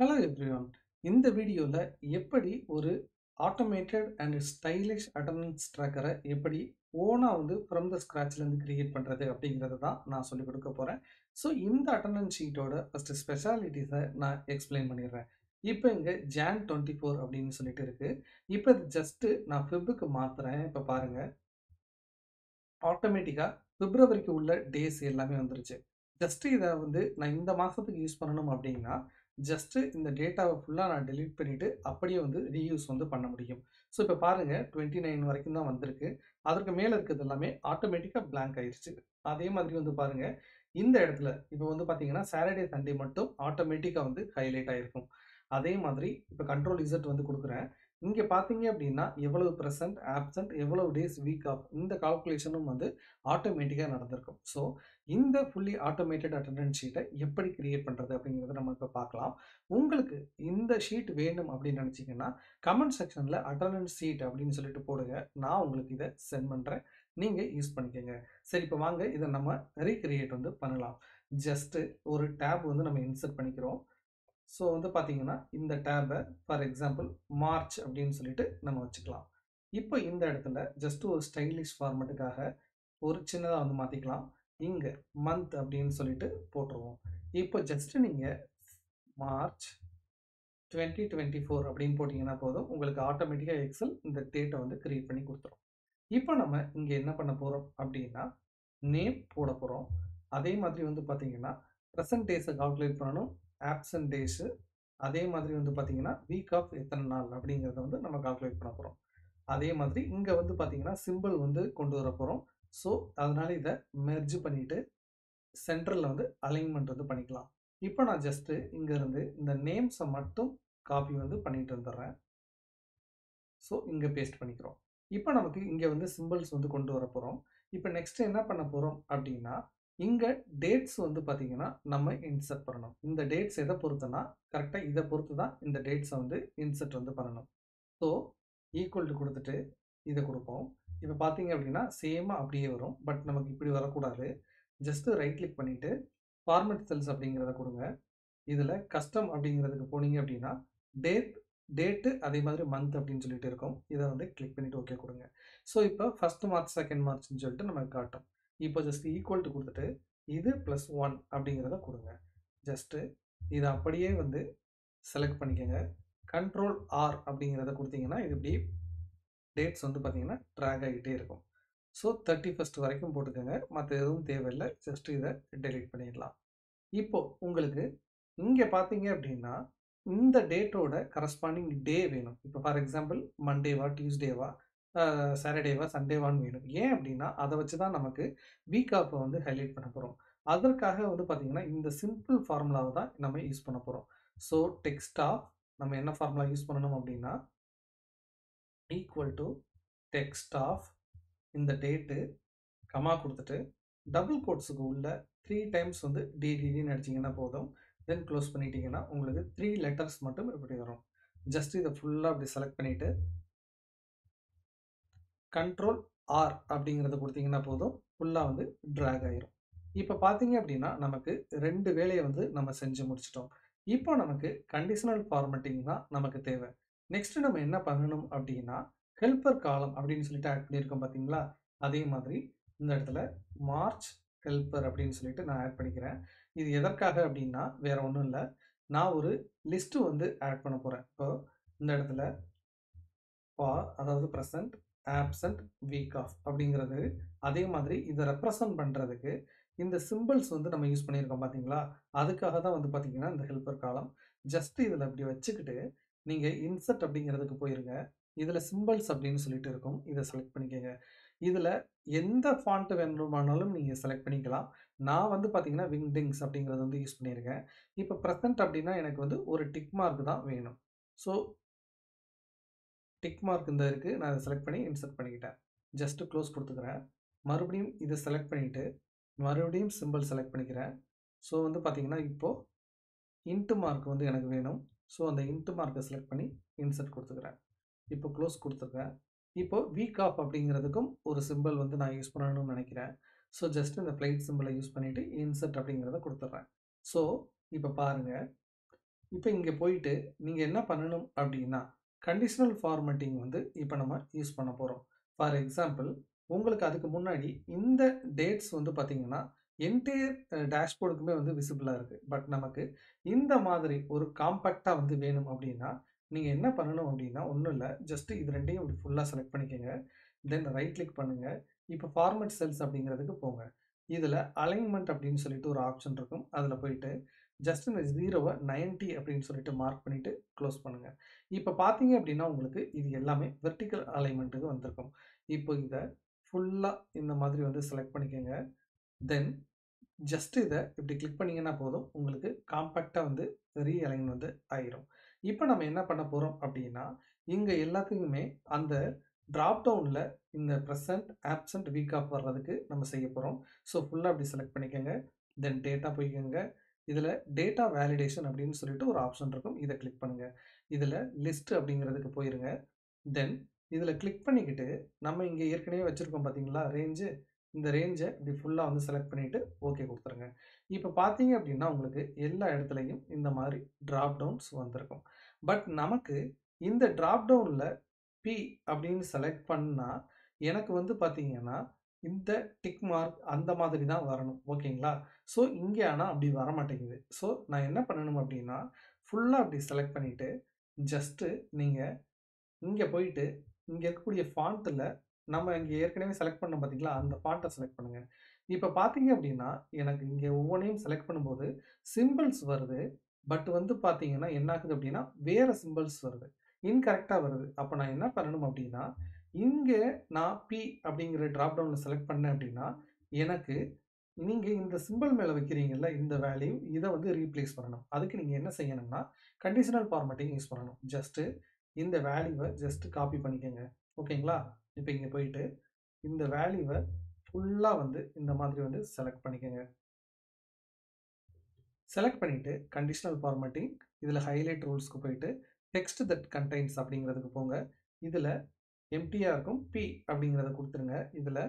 Hello everyone. இந்த வீடியோல எப்படி ஒரு ஆட்டோமேட்டட் அண்ட் ஸ்டைலிஷ் அட்டெண்டன்ஸ் ட்ராக்கரை எப்படி ஓனா ஃப்ரம் த ஸ்க்ராட்ச்லேருந்து கிரியேட் பண்ணுறது அப்படிங்கிறத தான் நான் சொல்லிக் கொடுக்க போகிறேன். ஸோ இந்த அட்டெண்டன்ஸ் ஷீட்டோட ஃபஸ்ட்டு ஸ்பெஷாலிட்டிஸை நான் எக்ஸ்பிளைன் பண்ணிடுறேன். இப்போ இங்கே ஜான் 24 அப்படின்னு சொல்லிட்டு இருக்குது. இப்போ இது ஜஸ்ட்டு நான் ஃபிப்புக்கு மாற்றுறேன். இப்போ பாருங்கள், ஆட்டோமேட்டிக்காக பிப்ரவரிக்கு உள்ள டேஸ் எல்லாமே வந்துருச்சு. ஜஸ்ட்டு இதை நான் இந்த மாதத்துக்கு யூஸ் பண்ணணும் அப்படின்னா ஜஸ்ட்டு இந்த டேட்டாவை ஃபுல்லாக நான் டெலீட் பண்ணிவிட்டு அப்படியே ரீயூஸ் பண்ண முடியும். ஸோ இப்போ பாருங்கள், 29 வரைக்கும் தான் வந்திருக்கு. அதற்கு மேலே இருக்கிறது எல்லாமே ஆட்டோமேட்டிக்காக பிளாங்க் ஆயிடுச்சு. அதே மாதிரி பாருங்கள், இந்த இடத்துல இப்போ பார்த்தீங்கன்னா சாட்டர்டே சண்டே மட்டும் ஆட்டோமேட்டிக்காக ஹைலைட் ஆகிருக்கும். அதே மாதிரி இப்போ கண்ட்ரோல் இசட் கொடுக்குறேன். இங்கே பார்த்தீங்க அப்படின்னா எவ்வளவு ப்ரெசன்ட், ஆப்சென்ட், எவ்வளவு டேஸ், வீக் ஆஃப், இந்த கால்குலேஷனும் ஆட்டோமேட்டிக்காக நடந்திருக்கும். ஸோ இந்த ஃபுல்லி ஆட்டோமேட்டட் அட்டெண்டன்ஸ் ஷீட்டை எப்படி கிரியேட் பண்ணுறது அப்படிங்கிறத நம்ம இப்போ பார்க்கலாம். உங்களுக்கு இந்த ஷீட் வேணும் அப்படின்னு நினச்சிங்கன்னா கமெண்ட் செக்ஷனில் அட்டெண்டன்ஸ் ஷீட் அப்படின்னு சொல்லிட்டு போடுங்க. நான் உங்களுக்கு இதை சென்ட் பண்ணுறேன், நீங்கள் யூஸ் பண்ணிக்கோங்க. சரி, இப்போ வாங்க இதை நம்ம ரீக்ரியேட் பண்ணலாம். ஜஸ்ட்டு ஒரு டேப் நம்ம இன்சர்ட் பண்ணிக்கிறோம். ஸோ பார்த்தீங்கன்னா இந்த டேபை ஃபார் எக்ஸாம்பிள் மார்ச் அப்படின்னு சொல்லிட்டு நம்ம வச்சுக்கலாம். இப்போ இந்த இடத்துல ஜஸ்ட் ஒரு ஸ்டைலிஷ் ஃபார்மேட்டுக்காக ஒரு சின்னதாக மாற்றிக்கலாம். இங்கே மந்த் அப்படின்னு சொல்லிட்டு போட்டுருவோம். இப்போ ஜஸ்ட்டு நீங்கள் மார்ச் 2024 அப்படின்னு போட்டிங்கன்னா போதும், உங்களுக்கு ஆட்டோமேட்டிக்காக எக்ஸல் இந்த டேட்டை கிரியேட் பண்ணி கொடுத்துரும். இப்போ நம்ம இங்கே என்ன பண்ண போகிறோம் அப்படின்னா நேம் போட போகிறோம். அதே மாதிரி பார்த்தீங்கன்னா ப்ரெசன்ட் டேஸை கால்குலேட் பண்ணணும், ஆப்சன்ட் டேஸு, அதே மாதிரி பார்த்தீங்கன்னா வீக் ஆஃப் எத்தனை நாள் அப்படிங்கிறத நம்ம கால்குலேட் பண்ண போகிறோம். அதே மாதிரி இங்கே பார்த்தீங்கன்னா சிம்பிள் கொண்டு வர போகிறோம். ஸோ அதனால் இதை மெர்ஜ் பண்ணிவிட்டு சென்ட்ரலில் அலைன்மெண்ட் பண்ணிக்கலாம். இப்போ நான் ஜஸ்ட்டு இங்கேருந்து இந்த நேம்ஸை மட்டும் காப்பி பண்ணிட்டு வந்துடுறேன். ஸோ இங்கே பேஸ்ட் பண்ணிக்கிறோம். இப்போ நமக்கு இங்கே சிம்பிள்ஸ் கொண்டு வர போகிறோம். இப்போ நெக்ஸ்ட் என்ன பண்ண போகிறோம் அப்படின்னா இங்கே டேட்ஸ் பார்த்தீங்கன்னா நம்ம இன்சர்ட் பண்ணணும். இந்த டேட்ஸ் எதை பொறுத்துனா கரெக்டாக இதை பொறுத்து தான் இந்த டேட்ஸை இன்சர்ட் பண்ணணும். ஸோ ஈக்குவல் டு கொடுத்துட்டு இதை கொடுப்போம். இப்போ பார்த்தீங்க அப்படின்னா சேமாக அப்படியே வரும். பட் நமக்கு இப்படி வரக்கூடாது. ஜஸ்ட்டு ரைட் கிளிக் பண்ணிவிட்டு ஃபார்மேட் செல்ஸ் அப்படிங்கிறத கொடுங்க. இதில் கஸ்டம் அப்படிங்கிறதுக்கு போனீங்க அப்படின்னா டேட்டு அதே மாதிரி மந்த் அப்படின்னு சொல்லிட்டு இருக்கும். இதை கிளிக் பண்ணிவிட்டு ஓகே கொடுங்க. ஸோ இப்போ ஃபஸ்ட் மார்ச், செகண்ட் மார்ச்னு சொல்லிட்டு நமக்கு காட்டும். இப்போ ஜஸ்ட் ஈக்குவல் டு கொடுத்துட்டு இது +1 அப்படிங்கிறத கொடுங்க. ஜஸ்ட்டு இதை அப்படியே செலக்ட் பண்ணிக்கோங்க. கண்ட்ரோல் ஆர் அப்படிங்கிறத கொடுத்தீங்கன்னா இது இப்படி டேட்ஸ் பார்த்தீங்கன்னா ட்ராக் ஆகிட்டே இருக்கும். ஸோ 31st வரைக்கும் போட்டுக்கோங்க. மற்ற எதுவும் தேவையில்லை. ஜஸ்ட்டு இதை டெலீட் பண்ணிடலாம். இப்போது உங்களுக்கு இங்கே பார்த்தீங்க அப்படின்னா இந்த டேட்டோட கரஸ்பாண்டிங் டே வேணும். இப்போ ஃபார் எக்ஸாம்பிள் மண்டேவா, டியூஸ்டேவா, சாட்டர்டேவா, சண்டேவான்னு வேணும். ஏன் அப்படின்னா அதை வச்சு தான் நமக்கு வீக் ஆஃபை ஹைலைட் பண்ண போகிறோம். அதற்காக பார்த்தீங்கன்னா இந்த சிம்பிள் ஃபார்முலாவை தான் நம்ம யூஸ் பண்ண போகிறோம். ஸோ டெக்ஸ்ட் ஆஃப் நம்ம என்ன ஃபார்முலா யூஸ் பண்ணணும் அப்படின்னா ஈக்குவல் டு டெக்ஸ்ட் ஆஃப் இந்த டேட்டு கமா கொடுத்துட்டு டபுள் கோட்ஸுக்கு உள்ள 3 டைம்ஸ் டிடின்னு அடிச்சிங்கன்னா போதும். தென் க்ளோஸ் பண்ணிட்டீங்கன்னா உங்களுக்கு 3 லெட்டர்ஸ் மட்டும் இப்படி வரும். ஜஸ்ட் இதை ஃபுல்லாக அப்படி செலக்ட் பண்ணிவிட்டு கண்ட்ரோல் ஆர் அப்படிங்கிறத கொடுத்தீங்கன்னா போதும், ஃபுல்லாக ட்ராக் ஆயிரும். இப்போ பார்த்தீங்க அப்படின்னா நமக்கு 2 வேலையை நம்ம செஞ்சு முடிச்சிட்டோம். இப்போ நமக்கு கண்டிஷனல் ஃபார்மேட்டிங் தான் நமக்கு தேவை. நெக்ஸ்ட்டு நம்ம என்ன பண்ணணும் அப்படின்னா ஹெல்ப்பர் காலம் அப்படின்னு சொல்லிட்டு ஆட் பண்ணியிருக்கோம் பார்த்தீங்களா, அதே மாதிரி இந்த இடத்துல மார்ச் ஹெல்ப்பர் அப்படின்னு சொல்லிட்டு நான் ஆட் பண்ணிக்கிறேன். இது எதற்காக அப்படின்னா வேறு ஒன்றும் இல்லை, நான் ஒரு லிஸ்ட்டு ஆட் பண்ண போகிறேன். இப்போ இந்த இடத்துல அதாவது ப்ரெசன்ட், ஆப்சென்ட், வீக் ஆஃப் அப்படிங்கிறது, அதே மாதிரி இதை ரெப்ரசன்ட் பண்ணுறதுக்கு இந்த சிம்பிள்ஸ் நம்ம யூஸ் பண்ணியிருக்கோம் பார்த்தீங்களா, அதுக்காக தான் பார்த்தீங்கன்னா இந்த ஹெல்ப்பர் காலம். ஜஸ்ட்டு இதில் அப்படி வச்சுக்கிட்டு நீங்கள் இன்சர்ட் அப்படிங்கிறதுக்கு போயிருங்க. இதில் சிம்பிள்ஸ் அப்படின்னு சொல்லிட்டு இருக்கும், இதை செலக்ட் பண்ணிக்கோங்க. இதில் எந்த ஃபாண்ட் வேணுமானாலும் நீங்கள் செலக்ட் பண்ணிக்கலாம். நான் பார்த்தீங்கன்னா விங்டிங்ஸ் அப்படிங்கிறது யூஸ் பண்ணியிருக்கேன். இப்போ ப்ரெசன்ட் அப்படின்னா எனக்கு ஒரு டிக் மார்க் தான் வேணும். ஸோ டிக் மார்க் இந்த இருக்குது, நான் அதை செலக்ட் பண்ணி இன்சர்ட் பண்ணிக்கிட்டேன். ஜஸ்ட்டு க்ளோஸ் கொடுத்துக்கிறேன். மறுபடியும் இதை செலக்ட் பண்ணிவிட்டு மறுபடியும் சிம்பிள் செலக்ட் பண்ணிக்கிறேன். ஸோ பார்த்தீங்கன்னா இப்போது இன்ட்டு மார்க் எனக்கு வேணும். ஸோ அந்த இன்ட்டு மார்க்கை செலக்ட் பண்ணி இன்சர்ட் கொடுத்துக்கிறேன். இப்போ க்ளோஸ் கொடுத்துருக்கேன். இப்போது வீக் ஆஃப் அப்படிங்கிறதுக்கும் ஒரு சிம்பிள் நான் யூஸ் பண்ணணும்னு நினைக்கிறேன். ஸோ ஜஸ்ட் இந்த ஃப்ளைட் சிம்பிளை யூஸ் பண்ணிவிட்டு இன்சர்ட் அப்படிங்கிறத கொடுத்துட்றேன். ஸோ இப்போ பாருங்கள், இப்போ இங்கே போயிட்டு நீங்கள் என்ன பண்ணணும் அப்படின்னா கண்டிஷனல் ஃபார்மேட்டிங் வந்து இப்போ நம்ம யூஸ் பண்ண போகிறோம். ஃபார் எக்ஸாம்பிள் உங்களுக்கு அதுக்கு முன்னாடி இந்த டேட்ஸ் வந்து பார்த்தீங்கன்னா என்டையர் டேஷ்போர்டுக்குமே வந்து விசிபிளாக இருக்குது. பட் நமக்கு இந்த மாதிரி ஒரு காம்பேக்டாக வந்து வேணும் அப்படின்னா நீங்கள் என்ன பண்ணணும் அப்படின்னா ஒன்றும் இல்லை, ஜஸ்ட் இது ரெண்டையும் இப்படி ஃபுல்லாக செலக்ட் பண்ணிக்கோங்க. தென் ரைட் கிளிக் பண்ணுங்கள். இப்போ ஃபார்மேட் செல்ஸ் அப்படிங்கிறதுக்கு போங்க. இதில் அலைன்மெண்ட் அப்படின்னு சொல்லிட்டு ஒரு ஆப்ஷன் இருக்கும். அதில் போயிட்டு ஜஸ்ட் இந்த 0வை 90 அப்படின்னு சொல்லிட்டு மார்க் பண்ணிவிட்டு க்ளோஸ் பண்ணுங்கள். இப்போ பார்த்தீங்க அப்படின்னா உங்களுக்கு இது எல்லாமே வெர்டிக்கல் அலைன்மெண்ட்டுக்கு வந்திருக்கும். இப்போ இதை ஃபுல்லாக இந்த மாதிரி வந்து செலக்ட் பண்ணிக்கோங்க. தென் ஜஸ்ட் இதை இப்படி கிளிக் பண்ணிங்கன்னா போதும், உங்களுக்கு காம்பேக்டாக வந்து ரீஅலைன் வந்து ஆயிரும். இப்போ நம்ம என்ன பண்ண போகிறோம் அப்படின்னா இங்கே எல்லாத்துக்குமே அந்த ட்ராப் டவுனில் இந்த ப்ரெசன்ட் ஆப்சண்ட் வீக் ஆஃப் வர்றதுக்கு நம்ம செய்ய போகிறோம். ஸோ ஃபுல்லாக அப்படி செலக்ட் பண்ணிக்கோங்க. தென் டேட்டா போய்க்கோங்க. இதில் டேட்டா வேலிடேஷன் அப்படின்னு சொல்லிட்டு ஒரு ஆப்ஷன் இருக்கும். இதை கிளிக் பண்ணுங்கள். இதில் லிஸ்ட் அப்படிங்கிறதுக்கு போயிருங்க. தென் இதில் கிளிக் பண்ணிக்கிட்டு நம்ம இங்கே ஏற்கனவே வச்சுருக்கோம் பார்த்தீங்களா ரேஞ்சு, இந்த ரேஞ்சை இப்படி ஃபுல்லாக வந்து செலக்ட் பண்ணிவிட்டு ஓகே கொடுத்துருங்க. இப்போ பார்த்தீங்க அப்படின்னா உங்களுக்கு எல்லா இடத்துலையும் இந்த மாதிரி ட்ராப் டவுன்ஸ் வந்திருக்கும். பட் நமக்கு இந்த ட்ராப் டவுனில் பி அப்படின்னு செலக்ட் பண்ணால் எனக்கு வந்து பார்த்தீங்கன்னா இந்த டிக் மார்க் அந்த மாதிரி தான் வரணும். ஓகேங்களா? ஸோ இங்கே ஆனால் அப்படி வர மாட்டேங்குது. ஸோ நான் என்ன பண்ணணும் அப்படின்னா ஃபுல்லாக அப்படி செலக்ட் பண்ணிவிட்டு ஜஸ்ட்டு நீங்கள் இங்கே போயிட்டு இங்கே இருக்கக்கூடிய ஃபாண்ட்டில் நம்ம இங்கே ஏற்கனவே செலக்ட் பண்ணோம் பார்த்தீங்களா, அந்த ஃபாண்ட்டை செலக்ட் பண்ணுங்கள். இப்போ பார்த்தீங்க அப்படின்னா எனக்கு இங்கே ஒவ்வொன்றையும் செலக்ட் பண்ணும்போது சிம்பிள்ஸ் வருது. பட் வந்து பார்த்தீங்கன்னா என்ன ஆகுது அப்படின்னா வேறு சிம்பிள்ஸ் வருது, இன்கரெக்டாக வருது. அப்போ நான் என்ன பண்ணணும் அப்படின்னா இங்கே நான் பி அப்படிங்கிற ட்ராப் டவுனில் செலக்ட் பண்ணேன் அப்படின்னா எனக்கு நீங்கள் இந்த சிம்பிள் மேலே வைக்கிறீங்கல்ல இந்த வேல்யூ, இதை வந்து ரீப்ளேஸ் பண்ணணும். அதுக்கு நீங்கள் என்ன செய்யணும்னா கண்டிஷனல் ஃபார்மேட்டிங் யூஸ் பண்ணணும். ஜஸ்ட்டு இந்த வேல்யூவை ஜஸ்ட் காப்பி பண்ணிக்கோங்க. ஓகேங்களா? இப்போ இங்கே போயிட்டு இந்த வேல்யூவை ஃபுல்லாக வந்து இந்த மாதிரி வந்து செலக்ட் பண்ணிக்கோங்க. செலக்ட் பண்ணிவிட்டு கண்டிஷனல் ஃபார்மேட்டிங் இதில் ஹைலைட் ரூல்ஸ்க்கு போயிட்டு டெக்ஸ்ட் தட் கண்டைன்ஸ் அப்படிங்கிறதுக்கு போங்க. இதில் எம்டியாக இருக்கும் பி அப்படிங்கிறத கொடுத்துருங்க. இதில்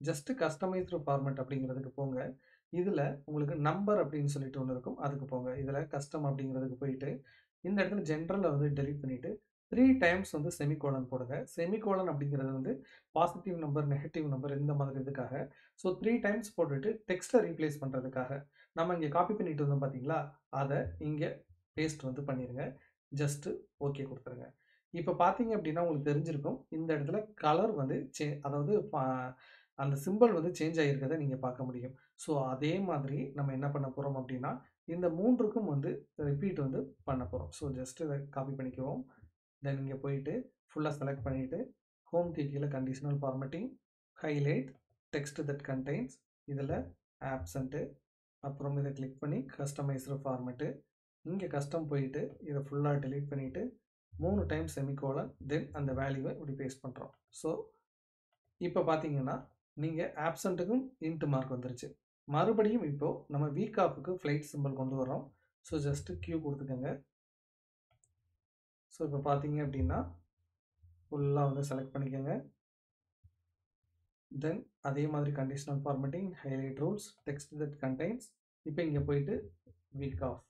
ஜஸ்ட் கஸ்டமைஸ்டு ஃபார்மேட் அப்படிங்கிறதுக்கு போங்க. இதில் உங்களுக்கு நம்பர் அப்படின்னு சொல்லிட்டு ஒன்று இருக்கும், அதுக்கு போங்க. இதில் கஸ்டம் அப்படிங்கிறதுக்கு போயிட்டு இந்த இடத்துல ஜென்ரலை வந்து டெலீட் பண்ணிவிட்டு 3 டைம்ஸ் வந்து செமிகோலன் போடுங்க. செமிகோலன் அப்படிங்கிறது வந்து பாசிட்டிவ் நம்பர், நெகட்டிவ் நம்பர் இந்த மாதிரி இதுக்காக. ஸோ 3 டைம்ஸ் போட்டுட்டு டெக்ஸ்ட்டை ரீப்ளேஸ் பண்ணுறதுக்காக நம்ம இங்கே காப்பி பண்ணிட்டு இருந்தோம் பார்த்தீங்களா, அதை இங்கே பேஸ்ட் வந்து பண்ணிடுங்க. ஜஸ்ட்டு ஓகே கொடுத்துருங்க. இப்போ பார்த்தீங்க அப்படின்னா உங்களுக்கு தெரிஞ்சிருக்கும் இந்த இடத்துல கலர் வந்து அதாவது அந்த சிம்பிள் வந்து சேஞ்ச் ஆகியிருக்கிறத நீங்கள் பார்க்க முடியும். ஸோ அதே மாதிரி நம்ம என்ன பண்ண போகிறோம் அப்படின்னா இந்த 3க்கும் வந்து ரிப்பீட் வந்து பண்ண போகிறோம். ஸோ ஜஸ்ட் இதை காப்பி பண்ணிக்குவோம். தென் இங்கே போயிட்டு ஃபுல்லாக செலக்ட் பண்ணிவிட்டு ஹோம்க்கு கீழே conditional formatting, highlight, text that contains, இதில் ஆப்சண்ட்டு, அப்புறம் இதை கிளிக் பண்ணி கஸ்டமைஸ்டு ஃபார்மேட்டு, இங்கே கஸ்டம் போயிட்டு இதை ஃபுல்லாக டெலீட் பண்ணிவிட்டு 3 டைம் செமிகோலன், தென் அந்த வேல்யூவை இப்படி பேஸ்ட் பண்ணுறோம். ஸோ இப்போ பார்த்தீங்கன்னா நீங்கள் ஆப்சண்ட்டுக்கும் இன்ட் மார்க் வந்துருச்சு. மறுபடியும் இப்போது நம்ம வீக் ஆஃபுக்கு ஃப்ளைட் சிம்பிள் கொண்டு வரோம். ஸோ ஜஸ்ட்டு கியூ கொடுத்துக்கோங்க. ஸோ இப்போ பார்த்தீங்க அப்படின்னா ஃபுல்லாக வந்து செலக்ட் பண்ணிக்கோங்க. தென் அதே மாதிரி conditional formatting, highlight rules, text that contains, இப்போ இங்கே போயிட்டு வீக் ஆஃப்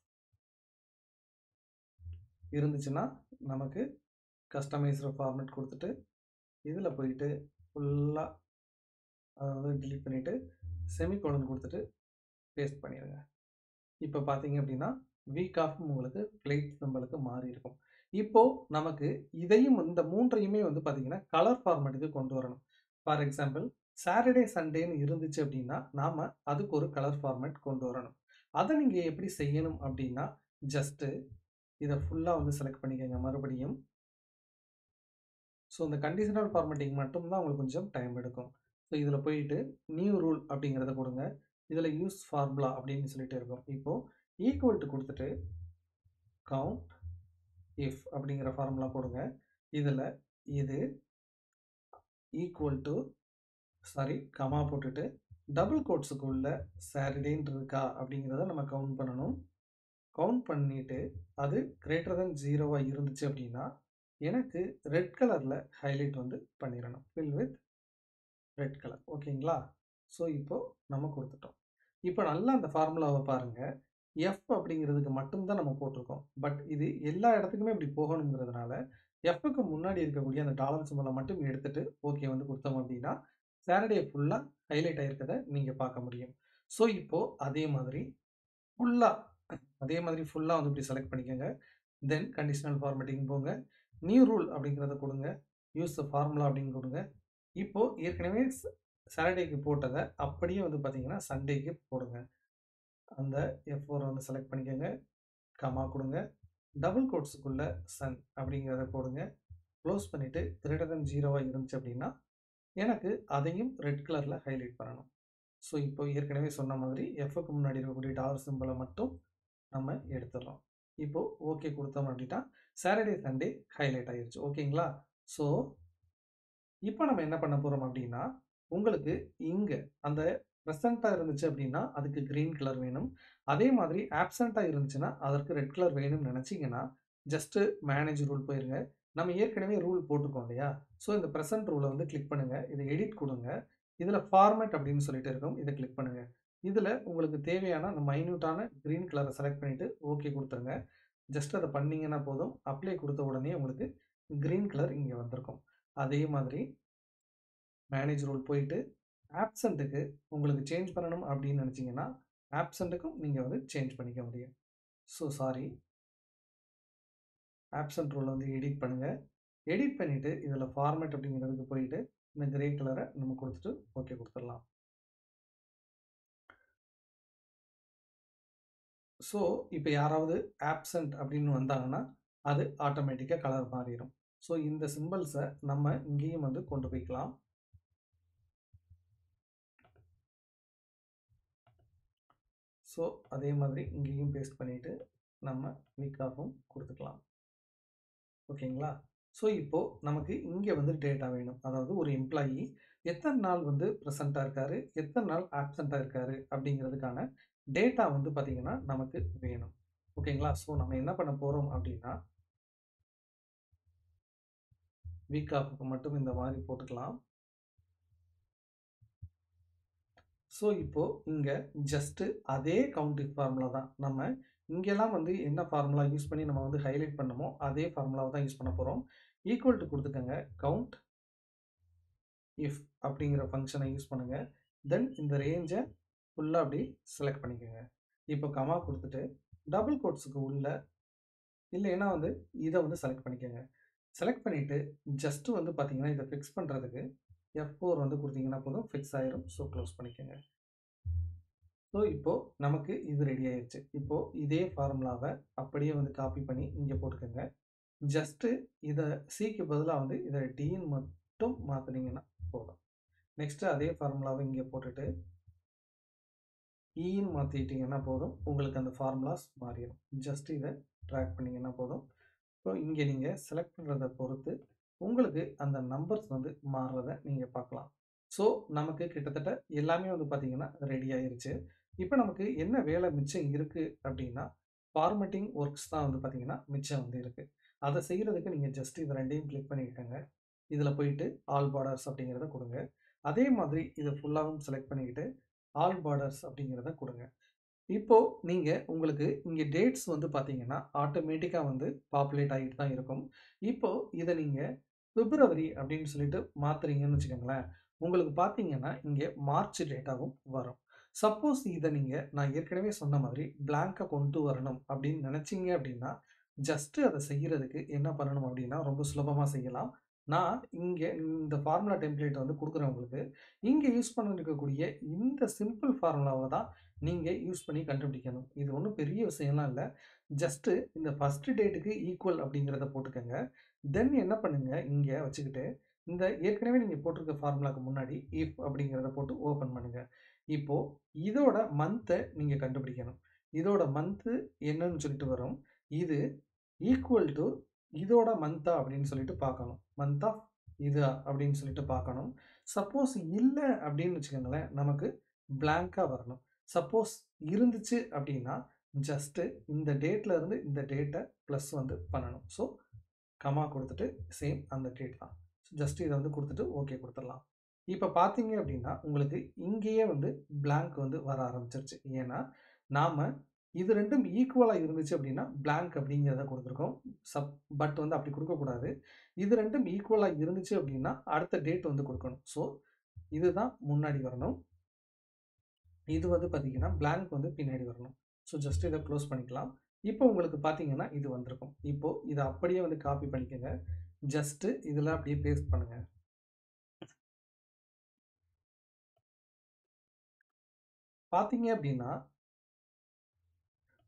இருந்துச்சுன்னா நமக்கு கஸ்டமைஸ்டு ஃபார்மேட் கொடுத்துட்டு இதில் போயிட்டு ஃபுல்லாக அதை வந்து டிலீட் பண்ணிவிட்டு செமிகோலன் கொடுத்துட்டு பேஸ்ட் பண்ணிடுங்க. இப்போ பார்த்தீங்க அப்படின்னா வீக் ஆஃப் உங்களுக்கு ஃப்ளைட் சிம்பிளுக்கு மாறி இருக்கும். இப்போது நமக்கு இதையும் இந்த 3ஐயுமே வந்து பார்த்தீங்கன்னா கலர் ஃபார்மேட்டுக்கு கொண்டு வரணும். ஃபார் எக்ஸாம்பிள் சாட்டர்டே சண்டேன்னு இருந்துச்சு அப்படின்னா நாம் அதுக்கு ஒரு கலர் ஃபார்மேட் கொண்டு வரணும். அதை நீங்கள் எப்படி செய்யணும் அப்படின்னா ஜஸ்ட்டு இதை ஃபுல்லாக வந்து செலக்ட் பண்ணிக்கோங்க மறுபடியும். ஸோ இந்த கண்டிஷனல் ஃபார்மேட்டிங் மட்டும்தான் உங்களுக்கு கொஞ்சம் டைம் எடுக்கும். ஸோ இதில் போயிட்டு நியூ ரூல் அப்படிங்கிறத கொடுங்க. இதில் யூஸ் ஃபார்முலா அப்படின்னு சொல்லிட்டு இருக்கும். இப்போது ஈக்குவல் டு கொடுத்துட்டு கவுண்ட் இஃப் அப்படிங்கிற ஃபார்முலா போடுங்க. இதில் இது ஈக்குவல் டு கமா போட்டுட்டு டபுள் கோட்ஸுக்குள்ள சாட்டர்டேன்னு இருக்கா அப்படிங்கிறத நம்ம கவுண்ட் பண்ணணும். கவுண்ட் பண்ணிவிட்டு அது கிரேட்டர் தென் 0வாக இருந்துச்சு அப்படின்னா எனக்கு ரெட் கலரில் ஹைலைட் வந்து பண்ணிடணும், ஃபில் வித் ரெட் கலர். ஓகேங்களா? ஸோ இப்போது நம்ம கொடுத்துட்டோம். இப்போ நல்லா அந்த ஃபார்முலாவை பாருங்கள். எஃப் அப்படிங்கிறதுக்கு மட்டும் தான் நம்ம போட்டிருக்கோம். பட் இது எல்லா இடத்துக்குமே இப்படி போகணுங்கிறதுனால, எஃப்க்கு முன்னாடி இருக்கக்கூடிய அந்த டாலர் சிம்பலை மட்டும் எடுத்துட்டு ஓகே வந்து கொடுத்தோம் அப்படின்னா, சாட்டர்டே ஃபுல்லா ஹைலைட் ஆயிருக்கத நீங்க பார்க்க முடியும். ஸோ இப்போ ஃபுல்லா அதே மாதிரி ஃபுல்லா வந்து இப்படி செலக்ட் பண்ணிக்கோங்க. தென் கண்டிஷனல் ஃபார்மேட்டிங் போங்க. நியூ ரூல் அப்படிங்கிறத கொடுங்க. யூஸ் த ஃபார்முலா அப்படின்னு கொடுங்க. இப்போ ஏற்கனவே சாட்டர்டேக்கு போட்டதை அப்படியே வந்து பார்த்தீங்கன்னா சண்டேக்கு போடுங்க. அந்த F4 வந்து செலக்ட் பண்ணிக்கோங்க. கமா கொடுங்க. டபுள் கோட்ஸுக்குள்ள சன் அப்படிங்கிறத போடுங்க. க்ளோஸ் பண்ணிட்டு கிரேட்டர் தென் 0வா இருந்துச்சு அப்படின்னா எனக்கு அதையும் ரெட் கலரில் ஹைலைட் பண்ணணும். ஸோ இப்போ ஏற்கனவே சொன்ன மாதிரி எஃப்க்கு முன்னாடி இருக்கக்கூடிய டாலர் சிம்பலை மட்டும் நம்ம எடுத்துடுறோம். இப்போ ஓகே கொடுத்தோம் அப்படின்னா சாட்டர்டே சண்டே ஹைலைட் ஆயிருச்சு. ஓகேங்களா? ஸோ இப்போ நம்ம என்ன பண்ண போறோம் அப்படின்னா, உங்களுக்கு இங்க அந்த பிரசன்ட்டா இருந்துச்சு அப்படின்னா, அதுக்கு கிரீன் கலர் வேணும். அதே மாதிரி ஆப்சென்ட்டா இருந்துச்சுன்னா, அதற்கு ரெட் கலர் வேணும்னு நினைச்சீங்கன்னா, ஜஸ்ட் மேனேஜ் ரூல் போயிருங்க. நம்ம ஏற்கனவே ரூல் போட்டிருக்கோம் இல்லையா? ஸோ இந்த பிரசன்ட் ரூலை வந்து கிளிக் பண்ணுங்க. இதை எடிட் கொடுங்க. இதில ஃபார்மேட் அப்படின்னு சொல்லிட்டு இருக்கும். இதை கிளிக் பண்ணுங்க. இதில உங்களுக்கு தேவையான அந்த மைன்யூட்டான கிரீன் கலரை செலக்ட் பண்ணிட்டு ஓகே கொடுத்துருங்க. ஜஸ்ட் அதை பண்ணீங்கன்னா போதும். அப்ளை கொடுத்த உடனே உங்களுக்கு கிரீன் கலர் இங்கே வந்திருக்கும். அதே மாதிரி மேனேஜ் ரூல் போயிட்டு ஆப்சென்ட்டுக்கு உங்களுக்கு சேஞ்ச் பண்ணணும் அப்படின்னு நினச்சிங்கன்னா ஆப்சென்ட்டுக்கும் நீங்கள் வந்து சேஞ்ச் பண்ணிக்க முடியும். ஸோ சாரி, ஆப்சென்ட் ரூல் வந்து எடிட் பண்ணுங்கள். எடிட் பண்ணிவிட்டு இதில் ஃபார்மேட் அப்படிங்கிறதுக்கு போயிட்டு இந்த கிரே கலரை நம்ம கொடுத்துட்டு ஓகே கொடுத்துடலாம். ஸோ இப்போ யாராவது ஆப்சென்ட் அப்படின்னு வந்தாங்கன்னா அது ஆட்டோமேட்டிக்காக கலர் மாறிடும். ஸோ இந்த சிம்பிள்ஸை நம்ம இங்கேயும் வந்து கொண்டு போய்க்கலாம். ஸோ அதே மாதிரி இங்கேயும் பேஸ்ட் பண்ணிவிட்டு நம்ம வீக் ஆஃபும் கொடுத்துக்கலாம். ஓகேங்களா? ஸோ இப்போ நமக்கு இங்கே வந்து டேட்டா வேணும். அதாவது ஒரு எம்ப்ளாயி எத்தனை நாள் வந்து ப்ரெசென்ட்டாக இருக்காரு, எத்தனை நாள் ஆப்சென்ட்டாக இருக்காரு அப்படிங்கிறதுக்கான டேட்டா வந்து பார்த்தீங்கன்னா நமக்கு வேணும். ஓகேங்களா? ஸோ நம்ம என்ன பண்ண போகிறோம் அப்படின்னா, வீக் ஆஃபுக்கு மட்டும் இந்த மாதிரி போட்டுக்கலாம். ஸோ இப்போ இங்கே ஜஸ்ட்டு அதே கவுண்டிங் ஃபார்முலா தான். நம்ம இங்கெல்லாம் வந்து என்ன ஃபார்முலா யூஸ் பண்ணி நம்ம வந்து ஹைலைட் பண்ணமோ அதே ஃபார்முலாவை தான் யூஸ் பண்ண போகிறோம். ஈக்குவல் டு கொடுத்துக்கங்க. கவுண்ட் இஃப் அப்படிங்கிற ஃபங்க்ஷனை யூஸ் பண்ணுங்க. தென் இந்த ரேஞ்சை ஃபுல்லாக அப்படி செலக்ட் பண்ணிக்கோங்க. இப்போ கமா கொடுத்துட்டு டபுள் கோட்ஸுக்கு உள்ள இல்லைன்னா வந்து இதை வந்து செலக்ட் பண்ணிக்கோங்க. செலக்ட் பண்ணிவிட்டு ஜஸ்ட்டு வந்து பார்த்தீங்கன்னா இதை ஃபிக்ஸ் பண்ணுறதுக்கு F4 வந்து கொடுத்தீங்கன்னா போதும், ஃபிக்ஸ் ஆயிரும். ஸோ க்ளோஸ் பண்ணிக்கோங்க. ஸோ இப்போ நமக்கு இது ரெடி ஆயிருச்சு. இப்போ இதே ஃபார்முலாவை அப்படியே வந்து காப்பி பண்ணி இங்கே போட்டுக்கோங்க. ஜஸ்ட்டு இதை சிக்கு பதிலாக வந்து இதை டின்னு மட்டும் மாற்றினீங்கன்னா போதும். நெக்ஸ்ட்டு அதே ஃபார்முலாவை இங்கே போட்டுட்டு ஈன்னு மாற்றிட்டிங்கன்னா போதும், உங்களுக்கு அந்த ஃபார்முலாஸ் மாறிடும். ஜஸ்ட் இதை ட்ராக் பண்ணிங்கன்னா போதும். ஸோ இங்கே நீங்கள் செலக்ட் பண்ணுறதை பொறுத்து உங்களுக்கு அந்த நம்பர்ஸ் வந்து மாறுறத நீங்கள் பார்க்கலாம். ஸோ நமக்கு கிட்டத்தட்ட எல்லாமே வந்து பார்த்தீங்கன்னா ரெடி ஆயிருச்சு. இப்போ நமக்கு என்ன வேலை மிச்சம் இருக்குது அப்படின்னா, ஃபார்மேட்டிங் ஒர்க்ஸ் தான் வந்து பார்த்தீங்கன்னா மிச்சம் வந்து இருக்குது. அதை செய்கிறதுக்கு நீங்கள் ஜஸ்ட் இது ரெண்டையும் கிளிக் பண்ணிக்கிட்டங்க. இதில் போயிட்டு ஆல் பார்டர்ஸ் அப்படிங்கிறத கொடுங்க. அதே மாதிரி இதை ஃபுல்லாகவும் செலக்ட் பண்ணிக்கிட்டு ஆல் பார்டர்ஸ் அப்படிங்கிறத கொடுங்க. இப்போ நீங்க உங்களுக்கு இங்க டேட்ஸ் வந்து பார்த்தீங்கன்னா, ஆட்டோமேட்டிக்கா வந்து பாப்புலேட் ஆகிட்டு தான் இருக்கும். இப்போ இத நீங்க பிப்ரவரி அப்படின்னு சொல்லிட்டு மாத்துறீங்கன்னு வச்சுக்கோங்களேன். உங்களுக்கு பார்த்தீங்கன்னா, இங்க மார்ச் டேட்டாவும் வரும். சப்போஸ் இத நீங்க நான் ஏற்கனவே சொன்ன மாதிரி பிளாங்க்கா கொண்டு வரணும் அப்படின்னு நினைச்சீங்க அப்படின்னா, ஜஸ்ட் அத செய்யறதுக்கு என்ன பண்ணணும் அப்படின்னா, ரொம்ப சுலபமா செய்யலாம். நான் இங்க இந்த ஃபார்முலா டெம்ப்ளேட் வந்து குடுக்குறேன் உங்களுக்கு. இங்க யூஸ் பண்ணியிருக்கக்கூடிய இந்த சிம்பிள் ஃபார்முலாவ தான் நீங்க யூஸ் பண்ணி கண்டுபிடிக்கணும். இது ஒண்ணும் பெரிய விஷயம்லாம் இல்ல. ஜஸ்ட் இந்த ஃபர்ஸ்ட் டேட்டுக்கு ஈக்குவல் அப்படிங்கிறத போட்டுக்கங்க. தென் என்ன பண்ணுங்க, இங்க வச்சுக்கிட்டு இந்த ஏற்கனவே நீங்க போட்டிருக்க ஃபார்முலாக்கு முன்னாடி இஃப் அப்படிங்கிறத போட்டு ஓப்பன் பண்ணுங்க. இப்போ இதோட மந்த்த நீங்க கண்டுபிடிக்கணும். இதோட மந்த் என்னன்னு சொல்லிட்டு வரும். இது ஈக்குவல் டூ இதோட மந்த்தா அப்படின்னு சொல்லிட்டு பார்க்கணும். மந்த் ஆஃப் இதா அப்படின்னு சொல்லிட்டு பார்க்கணும். சப்போஸ் இல்ல அப்படின்னு வச்சுக்கோங்களேன், நமக்கு பிளாங்க்கா வரணும். சப்போஸ் இருந்துச்சு அப்படின்னா, ஜஸ்ட் இந்த டேட்ல இருந்து இந்த டேட்ட பிளஸ் வந்து பண்ணணும். ஸோ கமா கொடுத்துட்டு சேம் அந்த டேட் தான். ஜஸ்ட் இதை வந்து கொடுத்துட்டு ஓகே கொடுத்துடலாம். இப்போ பார்த்தீங்க அப்படின்னா உங்களுக்கு இங்கேயே வந்து பிளாங்க் வந்து வர ஆரம்பிச்சிருச்சு. ஏன்னா நாம இது 2ம் ஈக்குவலா இருந்துச்சு அப்படின்னா, பிளாங்க் அப்படிங்கிறத குடுத்துருக்கோம். பட் வந்து அப்படி குடுக்கக்கூடாது. இது 2ம் ஈக்குவலா இருந்துச்சு அப்படின்னா, அடுத்த டேட் வந்து குடுக்கணும். ஸோ, இதுதான் முன்னாடி வரணும். இது வந்து பார்த்தீங்கன்னா, பிளாங்க் வந்து பின்னாடி வரணும். ஸோ, ஜஸ்ட் இத க்ளோஸ் பண்ணிக்கலாம். இப்போ உங்களுக்கு பார்த்தீங்கன்னா, இது வந்திருக்கும். இப்போ இத அப்படியே வந்து காப்பி பண்ணிக்கங்க. ஜஸ்ட் இதில அப்படியே பேஸ்ட் பண்ணுங்க. பார்த்தீங்க அப்படின்னா,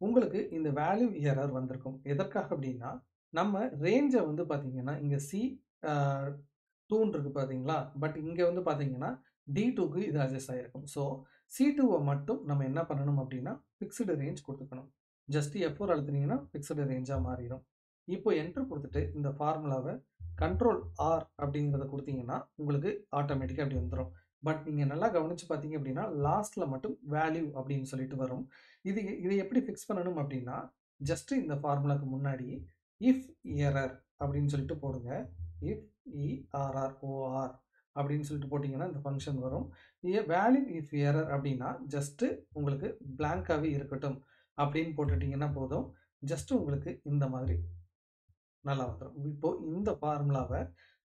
உங்களுக்கு இந்த வேல்யூ எரர் வந்திருக்கும். எதற்காக அப்படின்னா, நம்ம ரேஞ்ச வந்து பார்த்தீங்கன்னா, இங்க அ 2ன்னு இருக்கு பார்த்தீங்களா? பட் இங்க வந்து பார்த்தீங்கன்னா, D2க்கு இது அட்ஜஸ்ட் ஆயிருக்கும். ஸோ, C2வ மட்டும் நம்ம என்ன பண்ணணும் அப்படின்னா, ஃபிக்ஸ்டு ரேஞ்ச் குடுத்துக்கணும். ஜஸ்ட் F4 அழுத்துனீங்கன்னா, ஃபிக்ஸ்டு ரேஞ்சா மாறிரும். இப்போ என்டர் குடுத்துட்டு, இந்த ஃபார்முலாவ கண்ட்ரோல் R அப்படிங்கிறத குடுத்தீங்கன்னா, உங்களுக்கு ஆட்டோமேட்டிக்கா அப்படி வந்துரும். பட் நீங்க நல்லா கவனிச்சு பார்த்தீங்க அப்படின்னா, லாஸ்ட்ல மட்டும் வேல்யூ அப்படின்னு சொல்லிட்டு வரும். இத எப்படி ஃபிக்ஸ் பண்ணணும் அப்படின்னா, ஜஸ்ட் இந்த ஃபார்முலாக்கு முன்னாடி இஃப் எரர் அப்படின்னு சொல்லிட்டு போடுங்க. இஃப் ERROR அப்படின்னு சொல்லிட்டு போட்டீங்கன்னா, இந்த ஃபங்ஷன் வரும். வேல்யூ இஃப் எரர் அப்படின்னா, ஜஸ்ட் உங்களுக்கு பிளாங்காவே இருக்கட்டும் அப்படின்னு போட்டுட்டீங்கன்னா போதும். ஜஸ்ட் உங்களுக்கு இந்த மாதிரி நல்லா வந்துரும். இப்போ இந்த ஃபார்முலாவ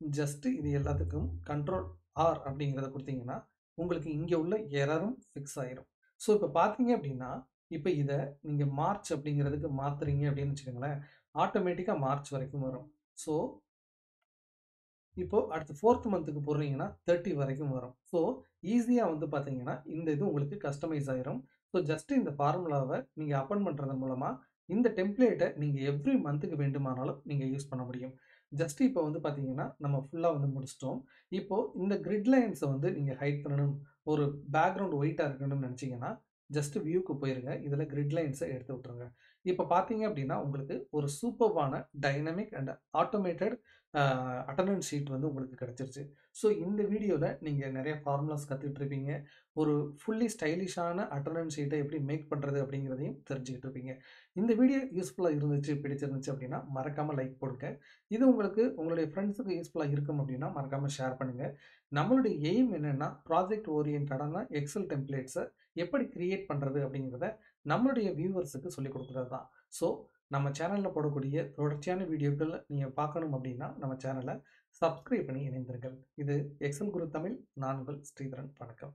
ஜஸ்ட் இது எல்லாத்துக்கும் கண்ட்ரோல் ஆர் அப்படிங்கிறத குடுத்தீங்கன்னா, உங்களுக்கு இங்க உள்ள எரரும் ஃபிக்ஸ் ஆயிரும். ஸோ, இப்ப பார்த்தீங்க அப்படின்னா, இப்ப இத நீங்க மார்ச் அப்படிங்கிறதுக்கு மாத்துறீங்க அப்படின்னு வச்சுக்கோங்களேன், ஆட்டோமேட்டிக்கா மார்ச் வரைக்கும் வரும். ஸோ, இப்போ அடுத்து 4த் மந்த்துக்கு போடுறீங்கன்னா 30 வரைக்கும் வரும். ஸோ, ஈஸியா வந்து பார்த்தீங்கன்னா, இந்த இது உங்களுக்கு கஸ்டமைஸ் ஆயிரும். ஸோ, ஜஸ்ட் இந்த ஃபார்முலாவ நீங்க அப்பன் பண்றதன் மூலமா, இந்த டெம்ப்ளேட்ட நீங்க எவ்ரி மந்த்துக்கு வேண்டுமானாலும் நீங்க யூஸ் பண்ண முடியும். ஜஸ்ட் இப்போ வந்து பார்த்தீங்கன்னா, நம்ம ஃபுல்லா வந்து முடிச்சுட்டோம். இப்போ இந்த கிரிட் லைன்ஸ வந்து நீங்க ஹைட் பண்ணணும். ஒரு பேக்கிரவுண்ட் ஒயிட்டா இருக்கணும்னு நெனச்சீங்கன்னா, ஜஸ்ட் வியூக்கு போயிருங்க. இதுல கிரிட் லைன்ஸ எடுத்து விட்டுருங்க. இப்ப பார்த்தீங்க அப்படின்னா, உங்களுக்கு ஒரு சூப்பர்பான dynamic and automated uh attendance sheet வந்து உங்களுக்கு கிடைச்சிருச்சு. ஸோ, இந்த வீடியோல நீங்க நெறைய ஃபார்முலாஸ் கத்துக்கிட்டுருப்பீங்க. ஒரு ஃபுல்லி ஸ்டைலிஷான அட்டெண்டன்ஸ் ஷீட்ட எப்படி மேக் பண்றது அப்படிங்கிறதையும் தெரிஞ்சுக்கிட்டு இருப்பீங்க. இந்த வீடியோ யூஸ்ஃபுல்லா இருந்துச்சு, பிடிச்சிருந்துச்சு அப்படின்னா, மறக்காம லைக் போடுங்க. இது உங்களுக்கு உங்களுடைய ஃப்ரெண்ட்ஸுக்கு யூஸ்ஃபுல்லா இருக்கும் அப்படின்னா, மறக்காம ஷேர் பண்ணுங்க. நம்மளுடைய எய்ம் என்னன்னா, ப்ராஜெக்ட் ஓரியன்டடான எக்ஸெல் டெம்ப்ளேட்ஸ எப்படி கிரியேட் பண்றது அப்படிங்கிறத நம்மளுடைய வியூவர்ஸுக்கு சொல்லிக் குடுக்குறது தான். ஸோ, நம்ம சேனல்ல போடக்கூடிய தொடர்ச்சியான வீடியோக்கள் நீங்க பார்க்கணும் அப்படின்னா, நம்ம சேனல சப்ஸ்கிரைப் பண்ணி இணைந்திருங்கள். இது எக்ஸல் குரு தமிழ். நான் உங்கள் ஸ்ரீதரன். வணக்கம்.